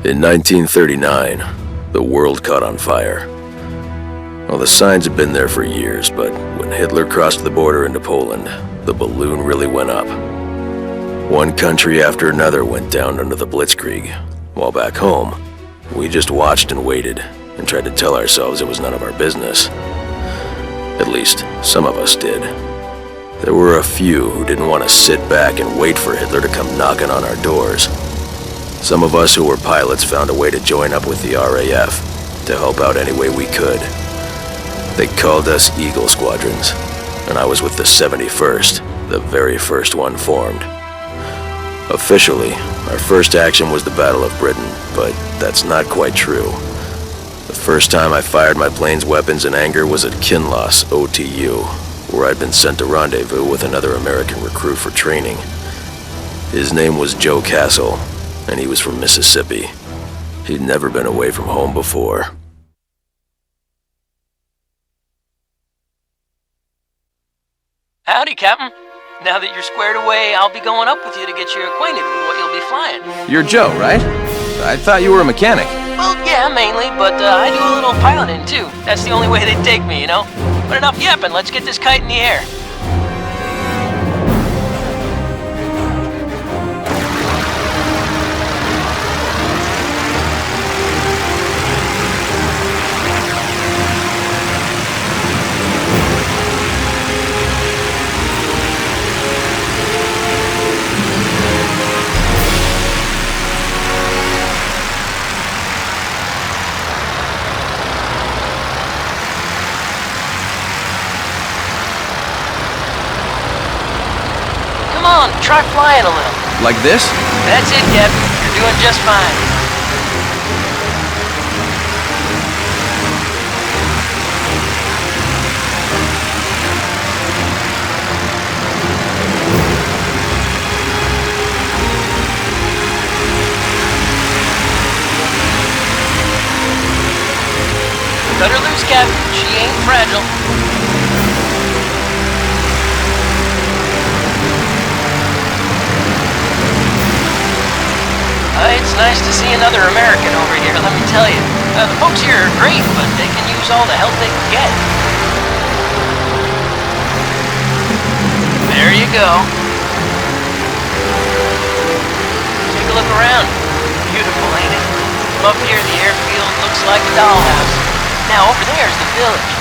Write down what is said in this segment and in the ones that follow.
In 1939, the world caught on fire. Well, the signs had been there for years, but when Hitler crossed the border into Poland, the balloon really went up. One country after another went down under the Blitzkrieg, while back home, we just watched and waited and tried to tell ourselves it was none of our business. At least, some of us did. There were a few who didn't want to sit back and wait for Hitler to come knocking on our doors. Some of us who were pilots found a way to join up with the RAF to help out any way we could. They called us Eagle Squadrons, and I was with the 71st, the very first one formed. Officially, our first action was the Battle of Britain, but that's not quite true. The first time I fired my plane's weapons in anger was at Kinloss, OTU, where I'd been sent to rendezvous with another American recruit for training. His name was Joe Castle, and he was from Mississippi. He'd never been away from home before. Howdy, Captain. Now that you're squared away, I'll be going up with you to get you acquainted with what you'll be flying. You're Joe, right? I thought you were a mechanic. Well, yeah, mainly, but I do a little piloting, too. That's the only way they take me, you know? But enough yapping, let's get this kite in the air. Come on, try flying a little. Like this? That's it, Captain. You're doing just fine. Cut her loose, Captain. She ain't fragile. It's nice to see another American over here, let me tell you. The folks here are great, but they can use all the help they can get. There you go. Take a look around. Beautiful, ain't it? From up here, the airfield looks like a dollhouse. Now, over there's the village.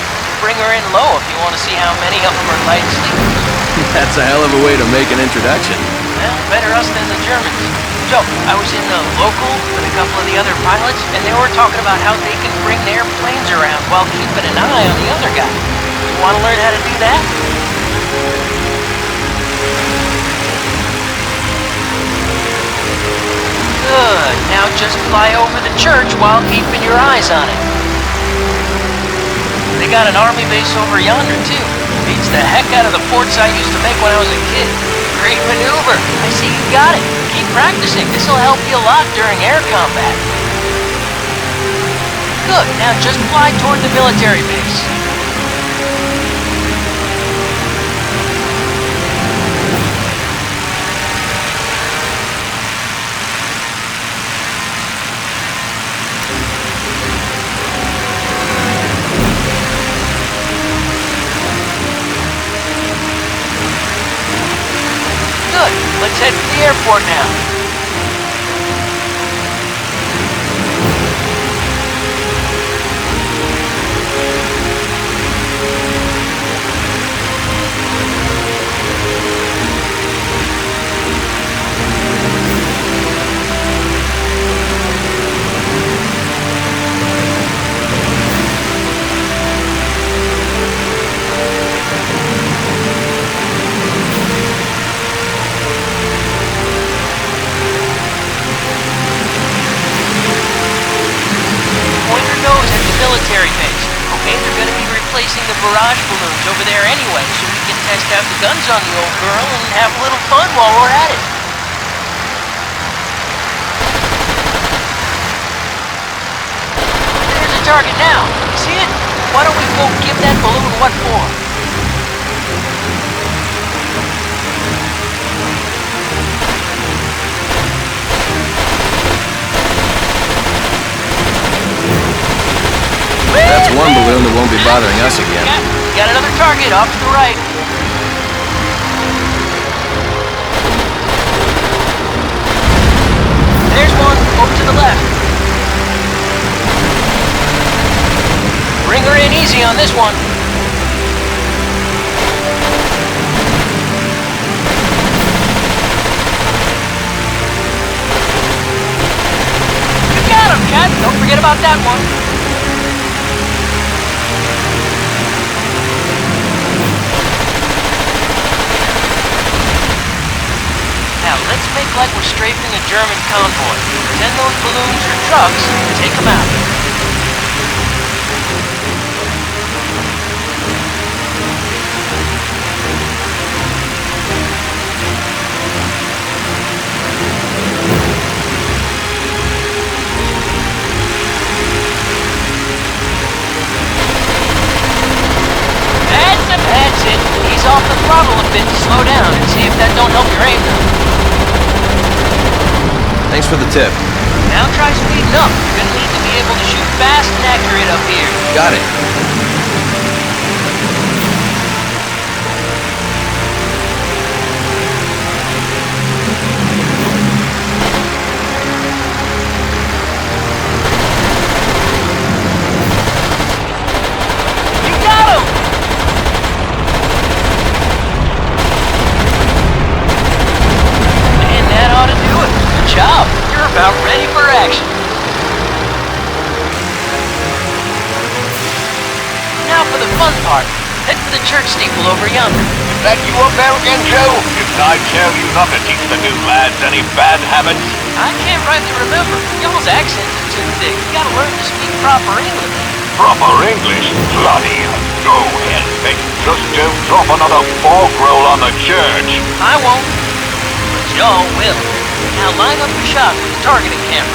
Bring her in low if you want to see how many of them are light sleepers. That's a hell of a way to make an introduction. Well, better us than the Germans. So, I was in the local with a couple of the other pilots, and they were talking about how they can bring their planes around while keeping an eye on the other guy. You want to learn how to do that? Good. Now just fly over the church while keeping your eyes on it. They got an army base over yonder, too. Beats the heck out of the forts I used to make when I was a kid. Great maneuver. I see you got it. Keep practicing. This'll help you a lot during air combat. Good. Now just fly toward the military base. Good. Let's head for the airport now. Military base. Okay, they're gonna be replacing the barrage balloons over there anyway, so we can test out the guns on the old girl and have a little fun while we're at it. There's a target now. You see it? Why don't we go give that balloon what for? bothering us again. Got another target off to the right. There's one over to the left. Bring her in easy on this one. You got him, Cat. Don't forget about that one. Now, let's make like we're strafing a German convoy. Pretend those balloons are trucks and take them out. That's it. Ease off the throttle a bit to slow down and see if that don't help your aim. Thanks for the tip. Now try speeding up. You're gonna need to be able to shoot fast and accurate up here. Got it. You got him! And that ought to do it. Good job. You're about ready for action. Now for the fun part. Head for the church steeple over yonder. Is that you up there again, Joe? Didn't I tell you not to teach the new lads any bad habits? I can't rightly remember. Y'all's accents are too thick. You gotta learn to speak proper English. Proper English? Bloody hell. Go ahead, Vic. Just don't drop another fork roll on the church. I won't. But y'all will. Now line up your shot with the targeting camera.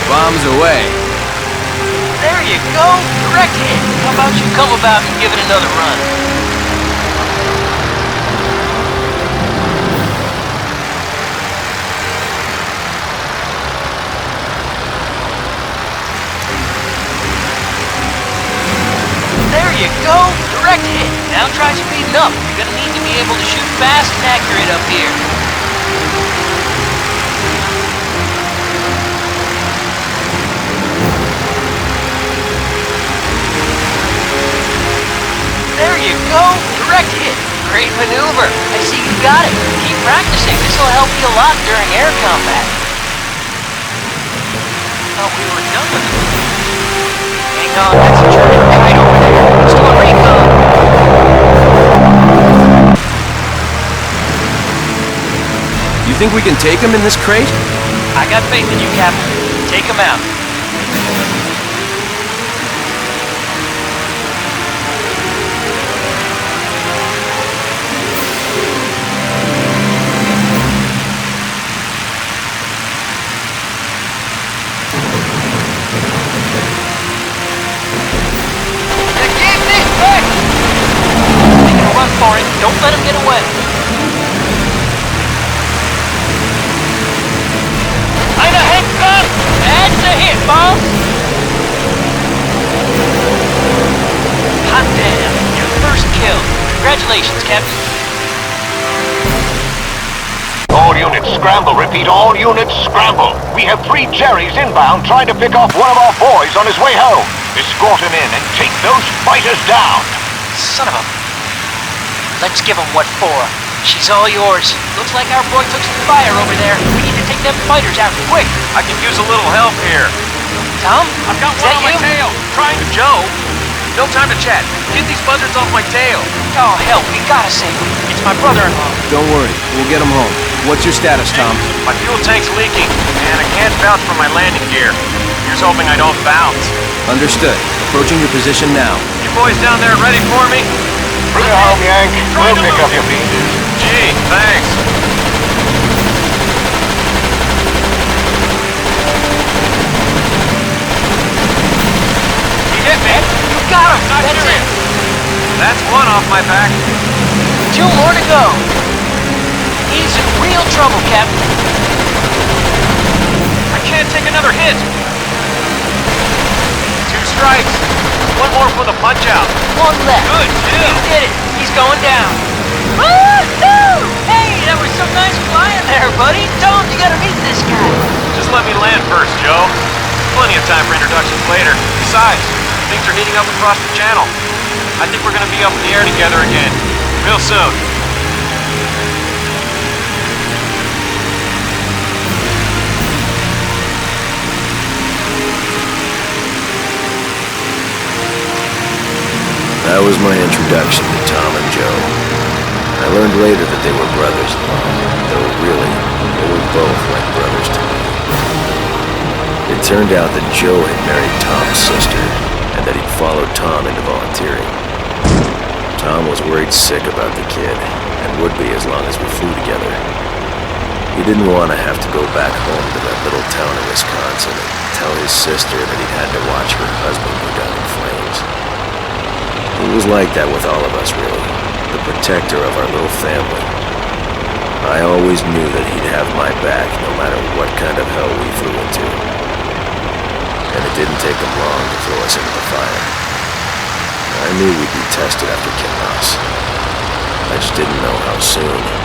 Bombs away. There you go. Direct hit. How about you come about and give it another run? There you go. Direct hit. Now try speeding up. You're gonna need to be able to shoot fast and accurate up here. There you go. Direct hit. Great maneuver. I see you got it. Keep practicing. This will help you a lot during air combat. Thought we were done with it. Hang on, that's a German kite over there. Let's do a recon. You think we can take him in this crate? I got faith in you, Captain. Take him out. For it. Don't let him get away. Eine Heckgun! That's a hit, boss! Hot damn. Your first kill. Congratulations, Captain. All units scramble. Repeat, all units scramble. We have 3 Jerrys inbound trying to pick off one of our boys on his way home. Escort him in and take those fighters down. Son of a... Let's give him what for. She's all yours. Looks like our boy took some fire over there. We need to take them fighters out quick. I can use a little help here. Tom? I've got Is one that on my you? tail. Trying to Joe. No time to chat. Get these buzzards off my tail. Oh, hell, we gotta save him. It's my brother-in-law. Don't worry. We'll get him home. What's your status, Tom? My fuel tank's leaking, and I can't vouch for my landing gear. Here's hoping I don't bounce. Understood. Approaching your position now. You boys down there ready for me? Bring it home, Yank. We'll pick up your pieces. Gee, thanks. You hit me. You got him. Not That's sure. it. my back? 2 more to go. He's in real trouble, Captain. I can't take another hit. 2 strikes. 1 more for the punch-out. 1 left. Good kill. You did it. He's going down. Woo-hoo! Hey, that was some nice flying there, buddy. Tom, you gotta meet this guy. Just let me land first, Joe. Plenty of time for introductions later. Besides, things are heating up across the channel. I think we're gonna be up in the air together again, real soon. That was my introduction to Tom and Joe. I learned later that they were brothers-in-law, though really, they were both like brothers to me. It turned out that Joe had married Tom's sister, and that he'd followed Tom into volunteering. Tom was worried sick about the kid, and would be as long as we flew together. He didn't want to have to go back home to that little town in Wisconsin and tell his sister that he'd had to watch her husband go down in flames. He was like that with all of us, really, the protector of our little family. I always knew that he'd have my back no matter what kind of hell we flew into. And it didn't take him long to throw us into the fire. I knew we'd be tested after Kinross. I just didn't know how soon.